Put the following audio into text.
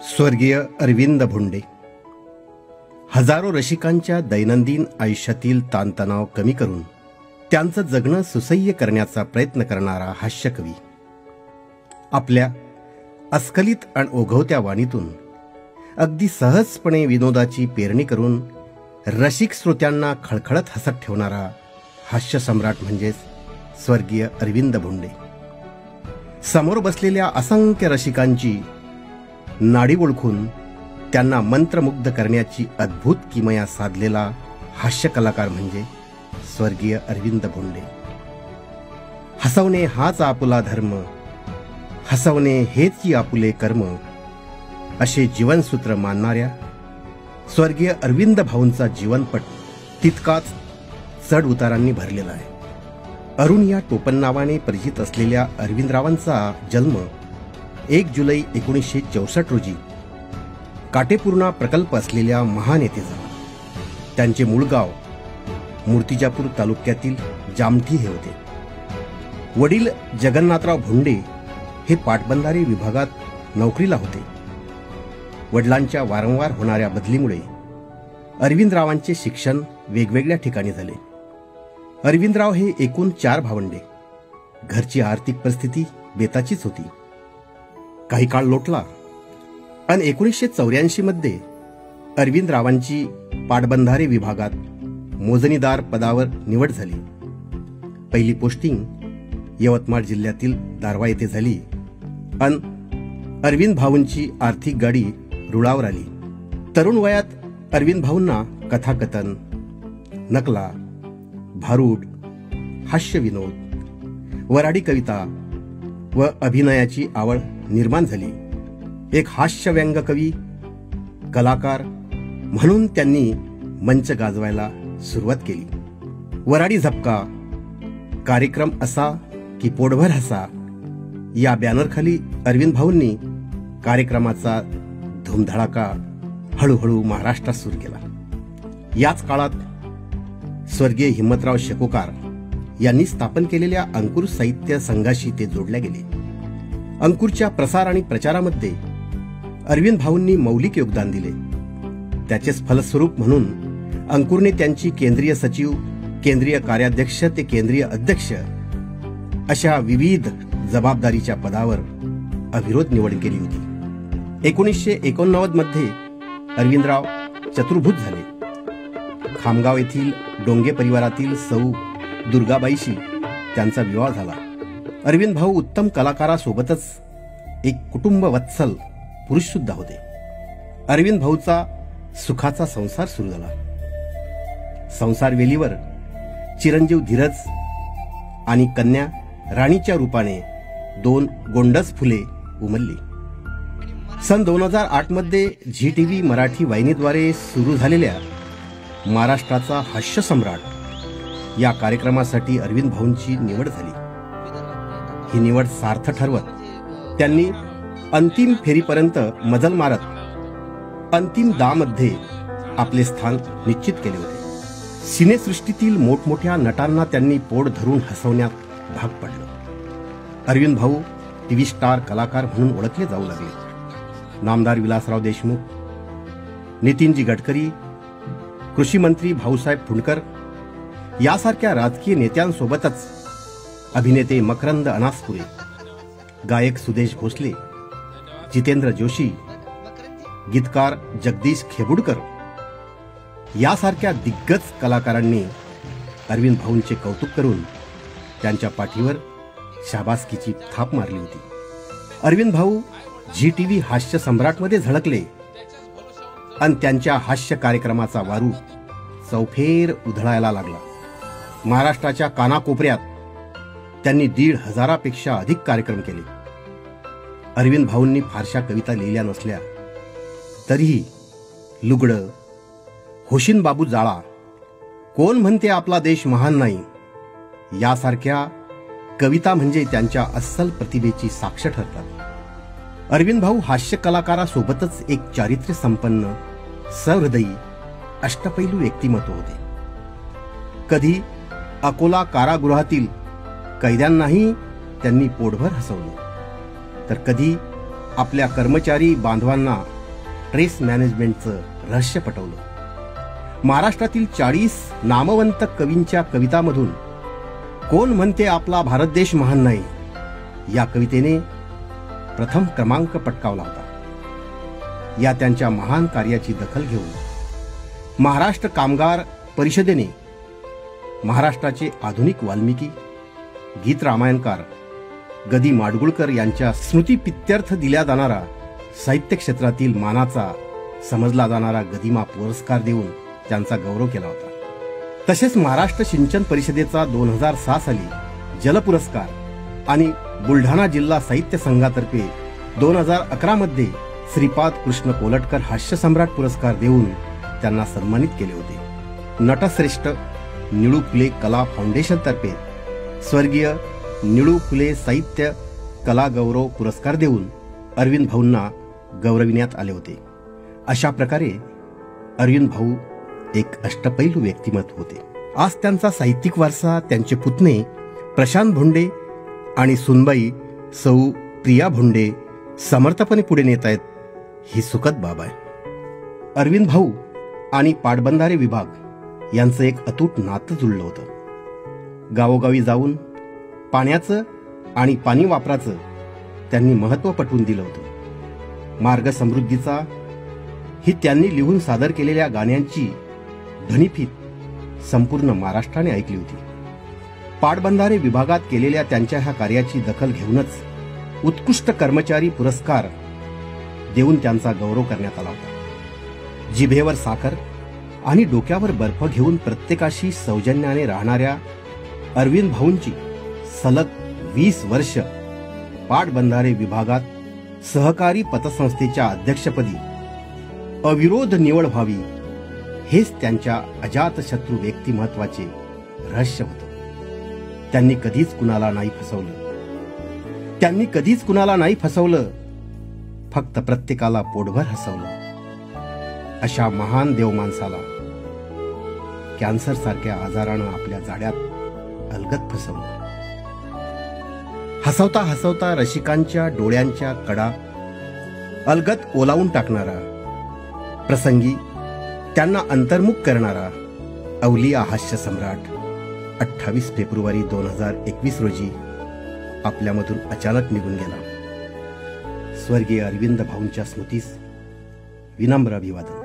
स्वर्गीय अरविंद भोंडे हजारो रसिकांच्या दैनंदिन आयुष्यातील ताणतणाव कमी करून त्यांचं जगणं सुसह्य करण्याचा प्रयत्न करणारा हास्यकवी. आपल्या अस्खलित आणि ओघवत्या वाणीतून अगदी सहजपणे विनोदाची पेरणी करून रसिक श्रोत्यांना खळखळत हसत ठेवणारा हास्य सम्राट म्हणजेच स्वर्गीय अरविंद भोंडे. समोर बसलेल्या असंख्य रसिकांची नाडी ओळखून त्यांना मंत्रमुग्ध करण्याची अद्भुत किमया साधलेला हास्य कलाकार म्हणजे स्वर्गीय अरविंद भोंडे. हसवणे हाच आपुला धर्म, हसवणे हेच आपुले कर्म असे जीवनसूत्र मानणाऱ्या स्वर्गीय अरविंद भाऊंचा जीवनपट तितकाच चढ उतारांनी भरलेला आहे. अरुण या टोपणनावाने परिचित असलेल्या अरविंदरावांचा जन्म 1 जुलै 1964 रोजी काटेपूर्णा प्रकल्प असलेल्या महानेतेचा. त्यांचे मूळ गाव मूर्तिजापूर तालुक्यातील जामठी हे होते. वडील जगन्नाथराव भोंडे हे पाटबंधारे विभागात नोकरीला होते. वडिलांच्या वारंवार होणाऱ्या बदलीमुळे अरविंदरावांचे शिक्षण वेगवेगळ्या ठिकाणी झाले. अरविंदराव हे एकूण 4 भावंडे. घरची आर्थिक परिस्थिती बेताचीच होती. काही काळ लोटला आणि 1984 मध्ये अरविंदरावांची पाटबंधारे विभागात मोजणीदार पदावर निवड झाली. पहिली पोस्टिंग यवतमाळ जिल्ह्यातील दारव्हा येथे झाली आणि अरविंद भाऊंची आर्थिक गाडी रुळावर आली. तरुण वयात अरविंद भाऊंना कथाकथन, नकला, भारूड, हास्य विनोद, वऱ्हाडी कविता व अभिनयाची आवड निर्माण झाली. एक हास्य व्यंग कवी, कलाकार म्हणून त्यांनी मंच गाजवायला सुरुवात केली. वऱ्हाडी झपका, कार्यक्रम असा की पोटभर हसा या बॅनरखाली अरविंद भाऊंनी कार्यक्रमाचा धूमधडाका हळूहळू महाराष्ट्रात सुरू केला. याच काळात स्वर्गीय हिम्मतराव शकोकार यांनी स्थापन केलेल्या अंकुर साहित्य संघाशी ते जोडले गेले. अंकुरच्या प्रसार आणि प्रचारामध्ये अरविंद भाऊंनी मौलिक योगदान दिले. त्याचेच फलस्वरूप म्हणून अंकुरने त्यांची केंद्रीय सचिव, केंद्रीय कार्याध्यक्ष ते केंद्रीय अध्यक्ष अशा विविध जबाबदारीच्या पदावर अविरोध निवड केली होती. 1989 मध्ये अरविंदराव चतुर्भुज झाले. खामगाव येथील डोंगे परिवारातील सौ दुर्गाबाईशी त्यांचा विवाह झाला. अरविंद भाऊ उत्तम कलाकारासोबतच एक कुटुंब वत्सल पुरुष सुद्धा होते. अरविंद भाऊचा सुखाचा संसार सुरू झाला. संसार वेलीवर चिरंजीव धीरज आणि कन्या राणीच्या रूपाने 2 गोंडस फुले उमलली. सन 2008 मध्ये झी टीव्ही मराठी वाहिनीद्वारे सुरू झालेल्या महाराष्ट्राचा हास्य सम्राट या कार्यक्रमासाठी अरविंद भाऊंची निवड झाली. ही निवड सार्थ ठरवत त्यांनी अंतिम फेरीपर्यंत मजल मारत अंतिम दामध्ये आपले स्थान निश्चित केले होते. सिनेसृष्टीतील मोठमोठ्या नटांना त्यांनी पोट धरून हसवण्यात भाग पडलं. अरविंद भाऊ टीव्ही स्टार कलाकार म्हणून ओळखले जाऊ लागले. नामदार विलासराव देशमुख, नितीनजी गडकरी, कृषी मंत्री भाऊसाहेब फुंडकर यासारख्या राजकीय नेत्यांसोबतच अभिनेते मकरंद अनासपुरे, गायक सुदेश भोसले, जितेंद्र जोशी, गीतकार जगदीश खेबुडकर यासारख्या दिग्गज कलाकारांनी अरविंद भाऊंचे कौतुक करून त्यांच्या पाठीवर शाबासकीची थाप मारली होती. अरविंद भाऊ झी टीव्ही हास्य सम्राटमध्ये झळकले आणि त्यांच्या हास्य कार्यक्रमाचा वारू चौफेर उधळायला लागला. महाराष्ट्राच्या कानाकोपऱ्यात त्यांनी 1,500पेक्षा अधिक कार्यक्रम केले. अरविंद भाऊंनी फारशा कविता लिहिल्या नसल्या तरीही लुगडं, होशिन बाबू जाळा, कोण म्हणते आपला देश महान नाही यासारख्या कविता म्हणजे त्यांच्या अस्सल प्रतिभेची साक्ष ठरतात. अरविंद भाऊ हास्य कलाकारासोबतच एक चारित्र्य संपन्न, सहृदयी, अष्टपैलू व्यक्तिमत्व होते. कधी अकोला कारागृहातील कैद्यांनाही त्यांनी पोटभर हसवलं, तर कधी आपल्या कर्मचारी बांधवांना ट्रेस मॅनेजमेंटचं रहस्य पटवलं. महाराष्ट्रातील 40 नामवंत कवींच्या कवितांमधून कोण म्हणते आपला भारत देश महान नाही या कवितेने प्रथम क्रमांक पटकावला होता. या त्यांच्या महान कार्याची दखल घेऊन महाराष्ट्र कामगार परिषदेने महाराष्ट्राचे आधुनिक वाल्मिकी, गीत रामायणकार गदी माडगुळकर यांच्या स्मृतिप्रित्यर्थ दिला जाणारा साहित्य क्षेत्रातील मानाचा समजला जाणारा गदिमा पुरस्कार देऊन त्यांचा गौरव केला होता. तसेच महाराष्ट्र सिंचन परिषदेचा 2006 साली जल पुरस्कार आणि बुलढाणा जिल्हा साहित्य संघातर्फे 2011 मध्ये श्रीपाद कृष्ण कोलटकर हास्य सम्राट पुरस्कार देऊन त्यांना सन्मानित केले होते. नटश्रेष्ठ निळू फुले कला फाउंडेशन तर्फे स्वर्गीय निळू फुले साहित्य कला गौरव पुरस्कार देऊन अरविंद भाऊंना गौरविण्यात आले होते. अशा प्रकारे अरविंद भाऊ एक अष्टपैलू व्यक्तिमत्व होते. आज त्यांचा साहित्यिक वारसा त्यांचे पुतणे प्रशांत भोंडे आणि सुनबाई सौ प्रिया भोंडे समर्थपणे पुढे नेत आहेत, ही सुखद बाब आहे. अरविंद भाऊ आणि पाटबंधारे विभाग यांचं एक अतूट नातं जुळलं होतं. गावोगावी जाऊन पाण्याचं आणि पाणी वापराचं त्यांनी महत्त्व पटवून दिलं होतं. मार्ग समृद्धीचा ही त्यांनी लिहून सादर केलेल्या गाण्यांची ध्वनिफीत संपूर्ण महाराष्ट्राने ऐकली होती. पाटबंधारे विभागात केलेल्या त्यांच्या ह्या कार्याची दखल घेऊनच उत्कृष्ट कर्मचारी पुरस्कार देऊन त्यांचा गौरव करण्यात आला होता. जिभेवर साखर आणि डोक्यावर बर्फ घेऊन प्रत्येकाशी सौजन्याने राहणाऱ्या अरविंद भाऊंची सलग 20 वर्ष पाटबंधारे विभागात सहकारी पतसंस्थेच्या अध्यक्षपदी अविरोध निवड व्हावी, हेच त्यांच्या अजातशत्रू व्यक्तिमत्वाचे रहस्य होतं. त्यांनी कधीच कुणाला नाही फसवलं, फक्त प्रत्येकाला पोटभर हसवलं. अशा महान देवमाणसाला कॅन्सर सारख्या आजारानं आपल्या जाड्यात अलगद फसवलं. हसवता हसवता रसिकांच्या डोळ्यांच्या कडा अलगद ओलावून टाकणारा, प्रसंगी त्यांना अंतर्मुख करणारा अवलिया हास्य सम्राट 28 फेब्रुवारी 2021 रोजी आपल्यामधून अचानक निघून गेला. स्वर्गीय अरविंद भाऊंच्या स्मृतीस विनम्र अभिवादन.